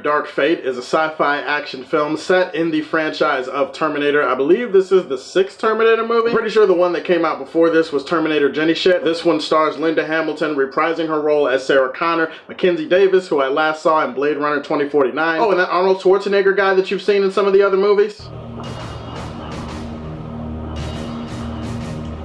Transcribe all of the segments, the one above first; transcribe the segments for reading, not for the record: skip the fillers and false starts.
Dark Fate is a sci-fi action film set in the franchise of Terminator. I believe this is the 6th Terminator movie. I'm pretty sure the one that came out before this was Terminator Jenny Shit. This one stars Linda Hamilton reprising her role as Sarah Connor, Mackenzie Davis, who I last saw in Blade Runner 2049. Oh, and that Arnold Schwarzenegger guy that you've seen in some of the other movies.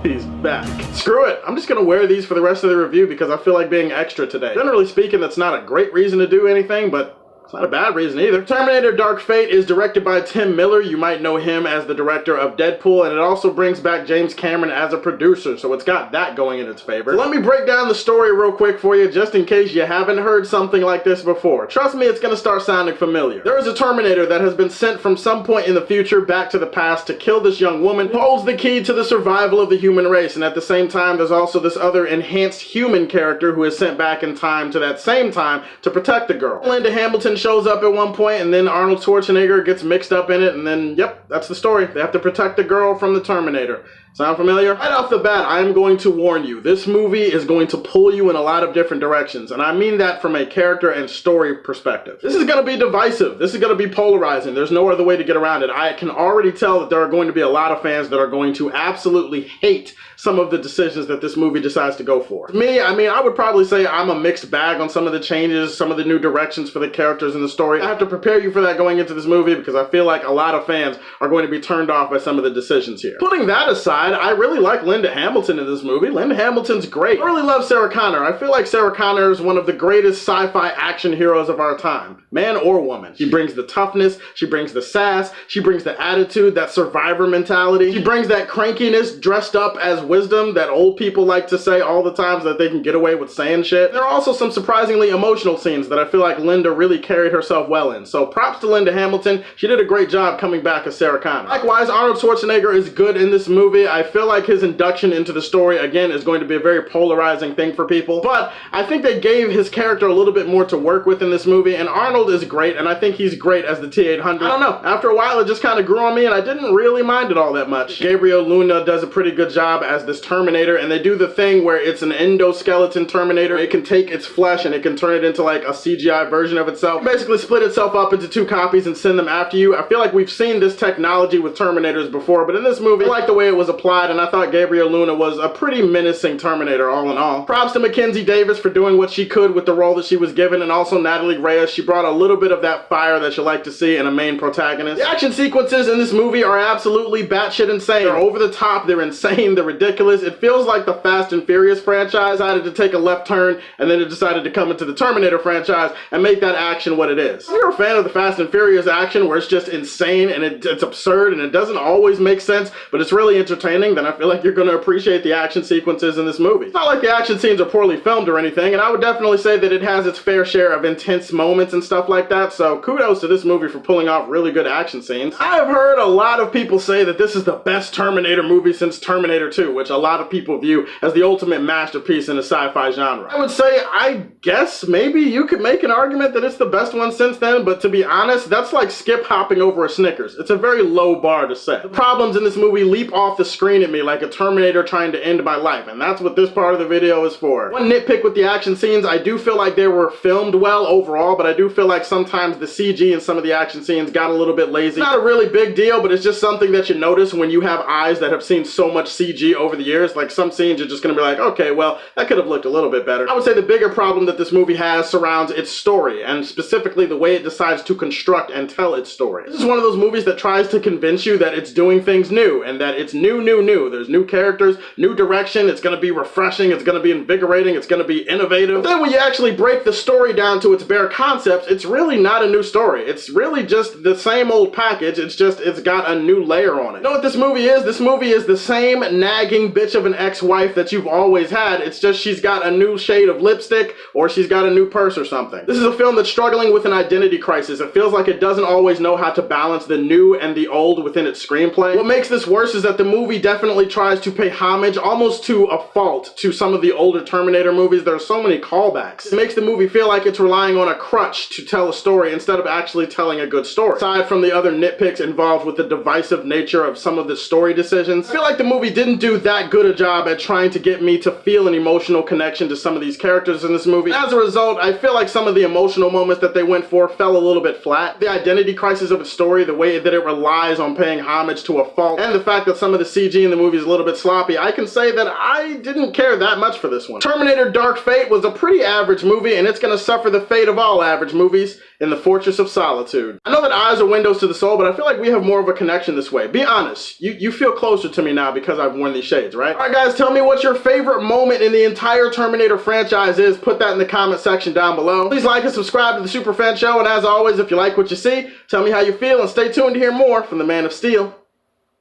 He's back. Screw it. I'm just gonna wear these for the rest of the review because I feel like being extra today. Generally speaking, that's not a great reason to do anything, but it's not a bad reason either. Terminator Dark Fate is directed by Tim Miller. You might know him as the director of Deadpool, and it also brings back James Cameron as a producer, so it's got that going in its favor. So let me break down the story real quick for you, just in case you haven't heard something like this before. Trust me, it's gonna start sounding familiar. There is a Terminator that has been sent from some point in the future back to the past to kill this young woman who holds the key to the survival of the human race, and at the same time, there's also this other enhanced human character who is sent back in time to that same time to protect the girl. Linda Hamilton shows up at one point, and then Arnold Schwarzenegger gets mixed up in it, and then, yep, that's the story. They have to protect the girl from the Terminator. Sound familiar? Right off the bat, I am going to warn you, this movie is going to pull you in a lot of different directions, and I mean that from a character and story perspective. This is going to be divisive. This is going to be polarizing. There's no other way to get around it. I can already tell that there are going to be a lot of fans that are going to absolutely hate some of the decisions that this movie decides to go for. Me, I mean, I would probably say I'm a mixed bag on some of the changes, some of the new directions for the characters in the story. I have to prepare you for that going into this movie because I feel like a lot of fans are going to be turned off by some of the decisions here. Putting that aside, I really like Linda Hamilton in this movie. Linda Hamilton's great. I really love Sarah Connor. I feel like Sarah Connor is one of the greatest sci-fi action heroes of our time, man or woman. She brings the toughness, she brings the sass, she brings the attitude, that survivor mentality. She brings that crankiness dressed up as wisdom that old people like to say all the time so that they can get away with saying shit. There are also some surprisingly emotional scenes that I feel like Linda really carried herself well in. So props to Linda Hamilton. She did a great job coming back as Sarah Connor. Likewise, Arnold Schwarzenegger is good in this movie. I feel like his induction into the story, again, is going to be a very polarizing thing for people. But I think they gave his character a little bit more to work with in this movie, and Arnold is great, and I think he's great as the T-800. I don't know. After a while, it just kind of grew on me, and I didn't really mind it all that much. Gabriel Luna does a pretty good job as this Terminator, and they do the thing where it's an endoskeleton Terminator. It can take its flesh and it can turn it into like a CGI version of itself. Basically split itself up into two copies and send them after you. I feel like we've seen this technology with Terminators before, but in this movie, I like the way it was applied, and I thought Gabriel Luna was a pretty menacing Terminator all in all. Props to Mackenzie Davis for doing what she could with the role that she was given, and also Natalie Reyes. She brought a little bit of that fire that you like to see in a main protagonist. The action sequences in this movie are absolutely batshit insane. They're over the top, they're insane, they're ridiculous. It feels like the Fast and Furious franchise decided to take a left turn, and then it decided to come into the Terminator franchise and make that action what it is. If you're a fan of the Fast and Furious action where it's just insane and it's absurd and it doesn't always make sense, but it's really entertaining, then I feel like you're going to appreciate the action sequences in this movie. It's not like the action scenes are poorly filmed or anything, and I would definitely say that it has its fair share of intense moments and stuff like that, so kudos to this movie for pulling off really good action scenes. I have heard a lot of people say that this is the best Terminator movie since Terminator 2, which a lot of people view as the ultimate masterpiece in the sci-fi genre. I would say, I guess maybe you could make an argument that it's the best one since then, but to be honest, that's like skip hopping over a Snickers. It's a very low bar to set. The problems in this movie leap off the screen at me like a Terminator trying to end my life, and that's what this part of the video is for. One nitpick with the action scenes, I do feel like they were filmed well overall, but I do feel like sometimes the CG in some of the action scenes got a little bit lazy. It's not a really big deal, but it's just something that you notice when you have eyes that have seen so much CG over the years. Like some scenes you're just gonna be like, okay, well, that could have looked a little bit better. I would say the bigger problem that this movie has surrounds its story, and specifically the way it decides to construct and tell its story. This is one of those movies that tries to convince you that it's doing things new, and that it's new. There's new characters, new direction, it's gonna be refreshing, it's gonna be invigorating, it's gonna be innovative. But then when you actually break the story down to its bare concepts, it's really not a new story. It's really just the same old package, it's just, it's got a new layer on it. You know what this movie is? This movie is the same nagging bitch of an ex-wife that you've always had. It's just she's got a new shade of lipstick, or she's got a new purse or something. This is a film that's struggling with an identity crisis. It feels like it doesn't always know how to balance the new and the old within its screenplay. What makes this worse is that the movie movie definitely tries to pay homage, almost to a fault, to some of the older Terminator movies. There are so many callbacks. It makes the movie feel like it's relying on a crutch to tell a story instead of actually telling a good story. Aside from the other nitpicks involved with the divisive nature of some of the story decisions, I feel like the movie didn't do that good a job at trying to get me to feel an emotional connection to some of these characters in this movie. As a result, I feel like some of the emotional moments that they went for fell a little bit flat. The identity crisis of the story, the way that it relies on paying homage to a fault, and the fact that some of the CG in the movie is a little bit sloppy, I can say that I didn't care that much for this one. Terminator Dark Fate was a pretty average movie, and it's gonna suffer the fate of all average movies in the Fortress of Solitude. I know that eyes are windows to the soul, but I feel like we have more of a connection this way. Be honest, you feel closer to me now because I've worn these shades, right? Alright guys, tell me what your favorite moment in the entire Terminator franchise is. Put that in the comment section down below. Please like and subscribe to the Superfan Show, and as always, if you like what you see, tell me how you feel, and stay tuned to hear more from the Man of Steel.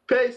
Peace.